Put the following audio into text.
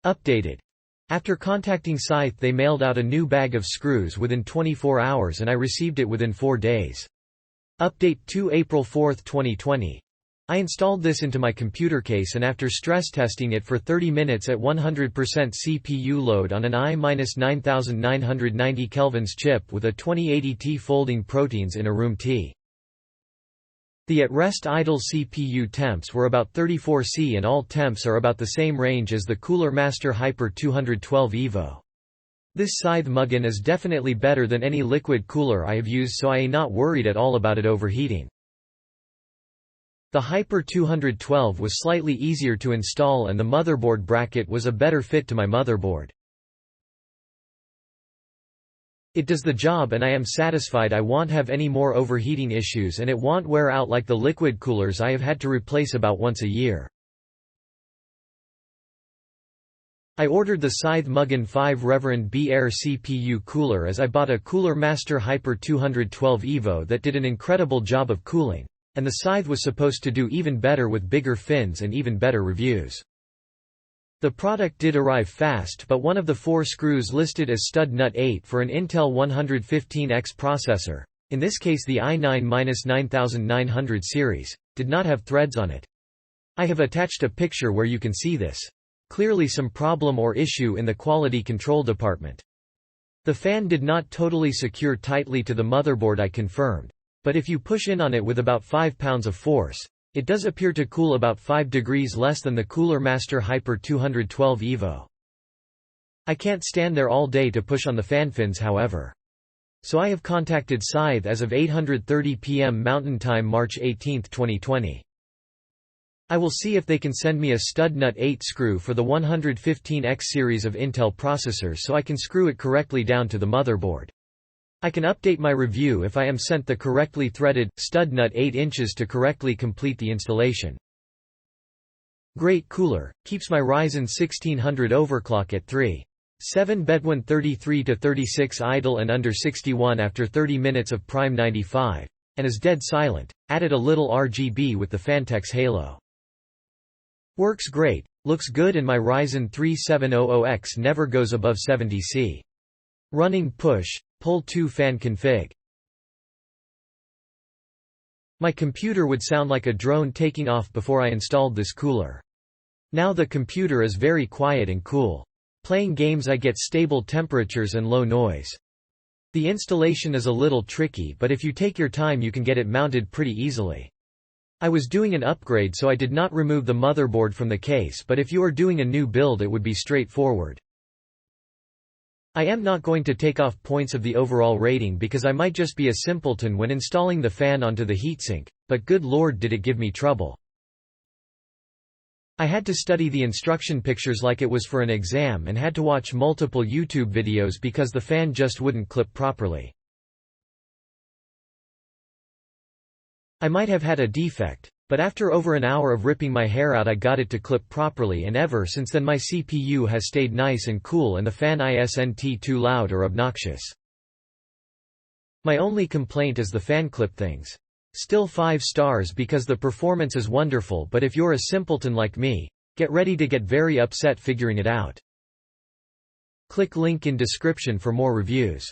Updated. After contacting Scythe, they mailed out a new bag of screws within 24 hours and I received it within 4 days. Update 2 April 4, 2020. I installed this into my computer case and after stress testing it for 30 minutes at 100% CPU load on an i-9990 kelvins chip with a 2080T folding proteins in a room T. The at-rest idle CPU temps were about 34 C and all temps are about the same range as the Cooler Master Hyper 212 Evo. This Scythe Mugen is definitely better than any liquid cooler I have used, so I am not worried at all about it overheating. The Hyper 212 was slightly easier to install and the motherboard bracket was a better fit to my motherboard. It does the job and I am satisfied. I won't have any more overheating issues and it won't wear out like the liquid coolers I have had to replace about once a year. I ordered the Scythe Mugen 5 Rev.B Air CPU cooler as I bought a Cooler Master Hyper 212 Evo that did an incredible job of cooling. And the Scythe was supposed to do even better with bigger fins and even better reviews. The product did arrive fast, but one of the 4 screws listed as stud nut 8 for an Intel 115X processor, in this case the i9-9900 series, did not have threads on it. I have attached a picture where you can see this. Clearly some problem or issue in the quality control department. The fan did not totally secure tightly to the motherboard, I confirmed. But if you push in on it with about 5 pounds of force, it does appear to cool about 5 degrees less than the Cooler Master Hyper 212 Evo. I can't stand there all day to push on the fan fins, however. So I have contacted Scythe as of 8:30 p.m. Mountain Time March 18, 2020. I will see if they can send me a stud nut 8 screw for the 115X series of Intel processors so I can screw it correctly down to the motherboard. I can update my review if I am sent the correctly threaded, stud nut 8 inches to correctly complete the installation. Great cooler, keeps my Ryzen 1600 overclock at 3.7 Bedouin 33–36 idle and under 61 after 30 minutes of prime 95, and is dead silent, added a little RGB with the Fantex halo. Works great, looks good and my Ryzen 3700X never goes above 70 C. Running push-pull 2 fan config. My computer would sound like a drone taking off before I installed this cooler. Now the computer is very quiet and cool. Playing games I get stable temperatures and low noise. The installation is a little tricky, but if you take your time you can get it mounted pretty easily. I was doing an upgrade so I did not remove the motherboard from the case, but if you are doing a new build it would be straightforward. I am not going to take off points of the overall rating because I might just be a simpleton when installing the fan onto the heatsink, but good lord did it give me trouble. I had to study the instruction pictures like it was for an exam and had to watch multiple YouTube videos because the fan just wouldn't clip properly. I might have had a defect, but after over an hour of ripping my hair out I got it to clip properly, and ever since then my CPU has stayed nice and cool and the fan isn't too loud or obnoxious. My only complaint is the fan clip things. Still 5 stars because the performance is wonderful, but if you're a simpleton like me, get ready to get very upset figuring it out. Click link in description for more reviews.